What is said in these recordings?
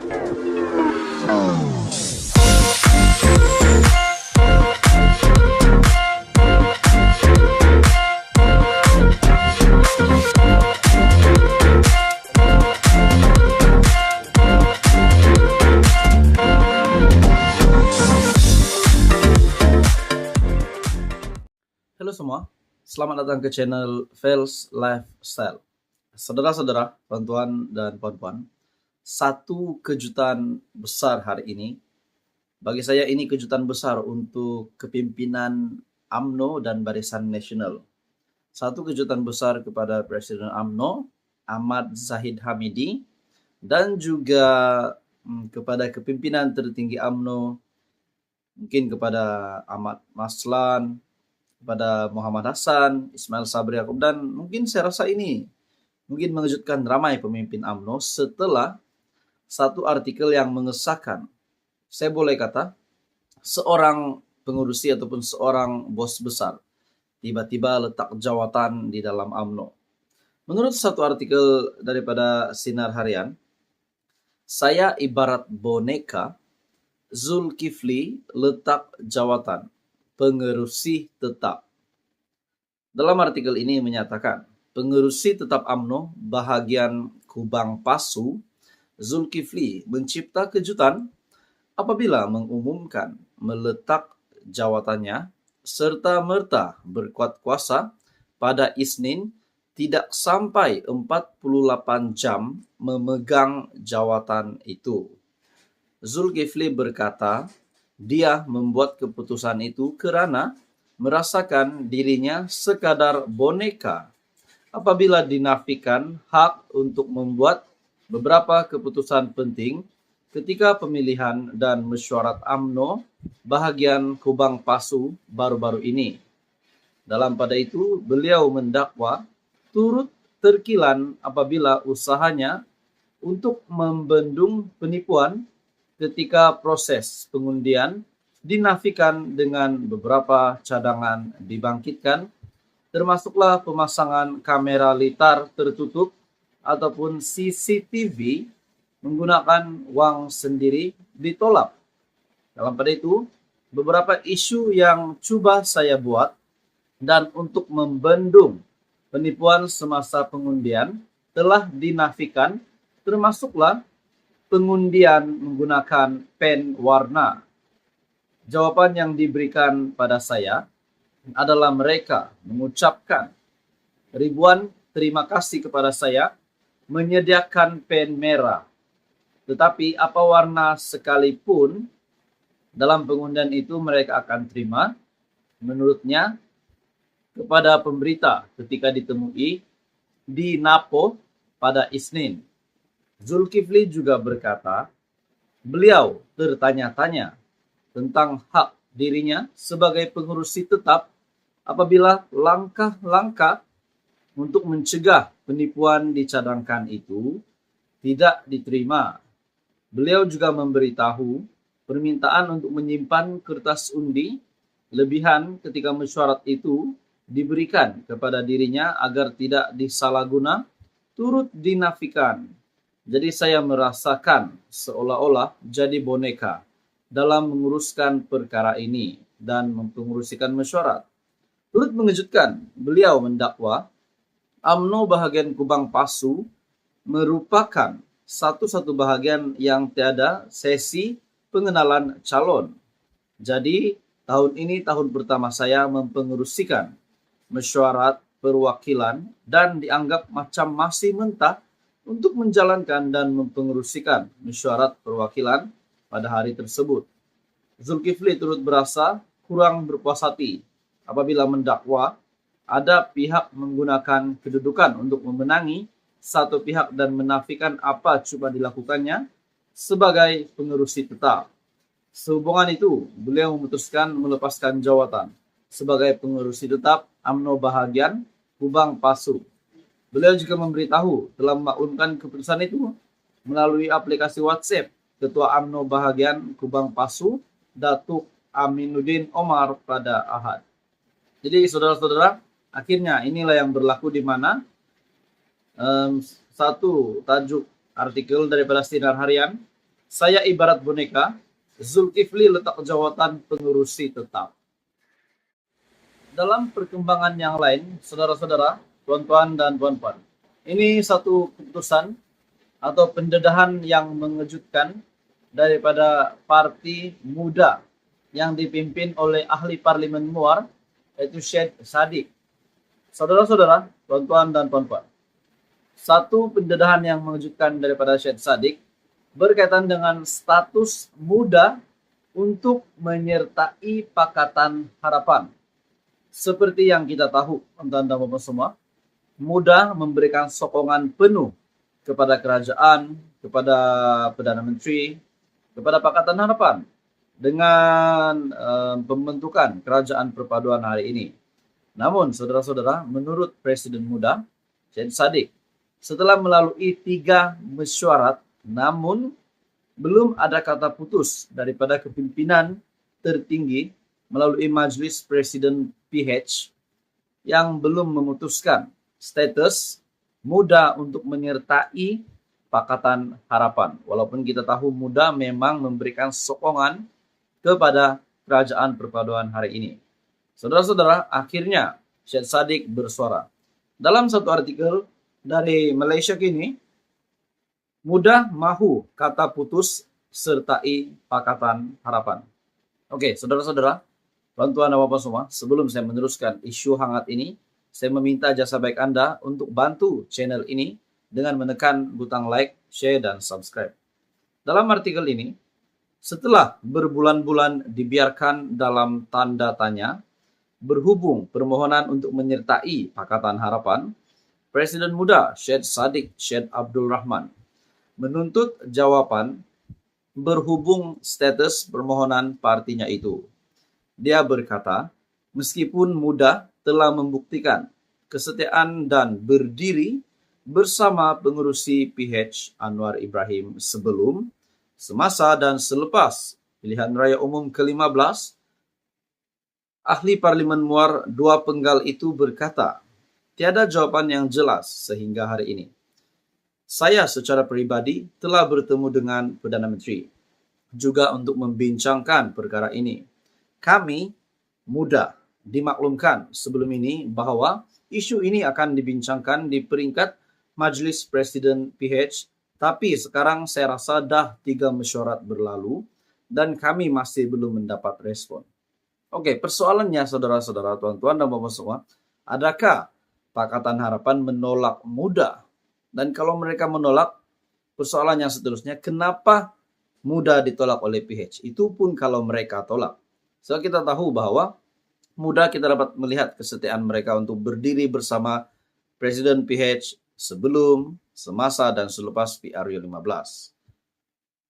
Halo semua, selamat datang ke channel Fels Lifestyle. Saudara-saudara, tuan-tuan dan puan-puan, satu kejutan besar hari ini. Bagi saya ini kejutan besar untuk kepimpinan UMNO dan Barisan Nasional. Satu kejutan besar kepada Presiden UMNO, Ahmad Zahid Hamidi, dan juga kepada kepimpinan tertinggi UMNO, mungkin kepada Ahmad Maslan, kepada Muhammad Hasan, Ismail Sabri Yaakob, dan mungkin saya rasa ini mungkin mengejutkan ramai pemimpin UMNO setelah satu artikel yang mengesahkan, saya boleh kata, seorang pengurusi ataupun seorang bos besar tiba-tiba letak jawatan di dalam UMNO. Menurut satu artikel daripada Sinar Harian, saya ibarat boneka, Zulkifli letak jawatan pengerusi tetap. Dalam artikel ini menyatakan, pengerusi tetap UMNO bahagian Kubang Pasu, Zulkifli mencipta kejutan apabila mengumumkan meletak jawatannya serta-merta berkuat kuasa pada Isnin tidak sampai 48 jam memegang jawatan itu. Zulkifli berkata, dia membuat keputusan itu kerana merasakan dirinya sekadar boneka apabila dinafikan hak untuk membuat beberapa keputusan penting ketika pemilihan dan mesyuarat UMNO bahagian Kubang Pasu baru-baru ini. Dalam pada itu, beliau mendakwa turut terkilan apabila usahanya untuk membendung penipuan ketika proses pengundian dinafikan dengan beberapa cadangan dibangkitkan, termasuklah pemasangan kamera litar tertutup ataupun CCTV menggunakan wang sendiri ditolak. Dalam pada itu, beberapa isu yang cuba saya buat dan untuk membendung penipuan semasa pengundian telah dinafikan, termasuklah pengundian menggunakan pen warna. Jawaban yang diberikan pada saya adalah mereka mengucapkan ribuan terima kasih kepada saya menyediakan pen merah. Tetapi apa warna sekalipun dalam pengundian itu mereka akan terima, menurutnya, kepada pemberita ketika ditemui di Napo pada Isnin. Zulkifli juga berkata, beliau tertanya-tanya tentang hak dirinya sebagai pengurusi tetap apabila langkah-langkah untuk mencegah penipuan dicadangkan itu tidak diterima. Beliau juga memberitahu permintaan untuk menyimpan kertas undi lebihan ketika mesyuarat itu diberikan kepada dirinya agar tidak disalahguna turut dinafikan. Jadi saya merasakan seolah-olah jadi boneka dalam menguruskan perkara ini dan mempengurusikan mesyuarat. Turut mengejutkan, beliau mendakwa UMNO bahagian Kubang Pasu merupakan satu-satu bahagian yang tiada sesi pengenalan calon. Jadi tahun ini tahun pertama saya mempengurusikan mesyuarat perwakilan dan dianggap macam masih mentah untuk menjalankan dan mempengurusikan mesyuarat perwakilan pada hari tersebut. Zulkifli turut berasa kurang berpuas hati apabila mendakwa ada pihak menggunakan kedudukan untuk memenangi satu pihak dan menafikan apa cuba dilakukannya sebagai pengerusi tetap. Sehubungan itu, beliau memutuskan melepaskan jawatan sebagai pengerusi tetap UMNO bahagian Kubang Pasu. Beliau juga memberitahu telah memaklumkan keputusan itu melalui aplikasi WhatsApp Ketua UMNO bahagian Kubang Pasu, Datuk Aminuddin Omar pada Ahad. Jadi saudara-saudara, akhirnya inilah yang berlaku di mana satu tajuk artikel daripada Sinar Harian Saya ibarat boneka, Zulkifli letak jawatan pengurusi tetap. Dalam perkembangan yang lain, saudara-saudara, tuan-tuan dan puan-puan, ini satu keputusan atau pendedahan yang mengejutkan daripada parti muda yang dipimpin oleh ahli parlimen Muar, yaitu Syed Saddiq. Saudara-saudara, tuan-tuan dan puan-puan, satu pendedahan yang mengejutkan daripada Syed Saddiq berkaitan dengan status muda untuk menyertai Pakatan Harapan. Seperti yang kita tahu, teman-teman dan bapak semua, muda memberikan sokongan penuh kepada kerajaan, kepada Perdana Menteri, kepada Pakatan Harapan dengan pembentukan kerajaan perpaduan hari ini. Namun, saudara-saudara, menurut Presiden muda, Syed Saddiq, setelah melalui 3 mesyuarat, namun belum ada kata putus daripada kepimpinan tertinggi melalui Majlis Presiden PH yang belum memutuskan status muda untuk menyertai Pakatan Harapan. Walaupun kita tahu muda memang memberikan sokongan kepada kerajaan perpaduan hari ini. Saudara-saudara, akhirnya Syed Saddiq bersuara. Dalam satu artikel dari Malaysia Kini, muda mahu kata putus sertai Pakatan Harapan. Oke, saudara-saudara, tuan-tuan dan bapak semua, sebelum saya meneruskan isu hangat ini, saya meminta jasa baik Anda untuk bantu channel ini dengan menekan butang like, share, dan subscribe. Dalam artikel ini, setelah berbulan-bulan dibiarkan dalam tanda tanya, berhubung permohonan untuk menyertai Pakatan Harapan, Presiden muda Syed Saddiq Syed Abdul Rahman menuntut jawapan berhubung status permohonan partinya itu. Dia berkata, meskipun muda telah membuktikan kesetiaan dan berdiri bersama pengurusi PH Anwar Ibrahim sebelum, semasa dan selepas pilihan raya umum ke-15, ahli parlimen Muar 2 penggal itu berkata, tiada jawaban yang jelas sehingga hari ini. Saya secara pribadi telah bertemu dengan Perdana Menteri juga untuk membincangkan perkara ini. Kami muda dimaklumkan sebelum ini bahwa isu ini akan dibincangkan di peringkat Majlis Presiden PH, tapi sekarang saya rasa dah 3 mesyuarat berlalu dan kami masih belum mendapat respon. Oke, persoalannya saudara-saudara, tuan-tuan dan bapak semua, adakah Pakatan Harapan menolak muda? Dan kalau mereka menolak, persoalan yang seterusnya, kenapa muda ditolak oleh PH? Itu pun kalau mereka tolak. So, kita tahu bahwa muda kita dapat melihat kesetiaan mereka untuk berdiri bersama Presiden PH sebelum, semasa, dan selepas PRU 15.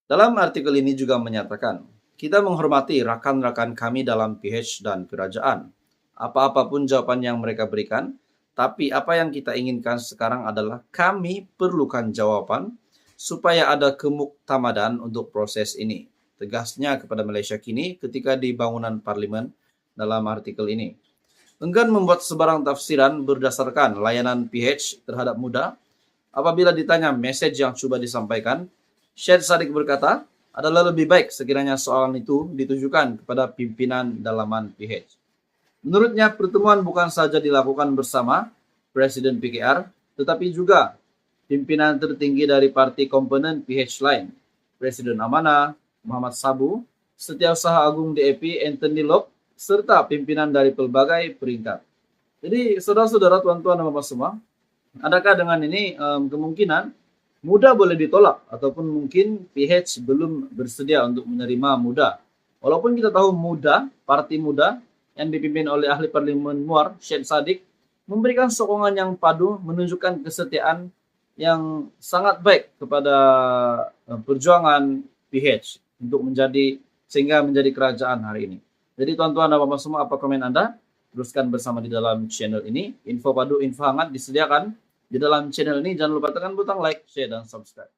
Dalam artikel ini juga menyatakan, kita menghormati rakan-rakan kami dalam PH dan kerajaan. Apa-apapun jawaban yang mereka berikan, tapi apa yang kita inginkan sekarang adalah kami perlukan jawaban supaya ada kemuktamadan untuk proses ini. Tegasnya kepada Malaysia Kini ketika di bangunan parlimen dalam artikel ini. Enggan membuat sebarang tafsiran berdasarkan layanan PH terhadap muda. Apabila ditanya mesej yang coba disampaikan, Syed Saddiq berkata, adalah lebih baik sekiranya soalan itu ditujukan kepada pimpinan dalaman PH. Menurutnya, pertemuan bukan saja dilakukan bersama Presiden PKR, tetapi juga pimpinan tertinggi dari parti komponen PH lain, Presiden Amanah, Muhammad Sabu, Setiausaha Agung DAP, Anthony Lok, serta pimpinan dari pelbagai peringkat. Jadi, saudara-saudara, tuan-tuan dan bapak semua, adakah dengan ini kemungkinan muda boleh ditolak ataupun mungkin PH belum bersedia untuk menerima muda? Walaupun kita tahu muda, parti muda yang dipimpin oleh ahli parlimen Muar, Syed Saddiq, memberikan sokongan yang padu, menunjukkan kesetiaan yang sangat baik kepada perjuangan PH untuk sehingga menjadi kerajaan hari ini. Jadi tuan-tuan dan bapak semua, apa komen Anda? Teruskan bersama di dalam channel ini. Info padu, info hangat disediakan di dalam channel ini. Jangan lupa tekan butang like, share, dan subscribe.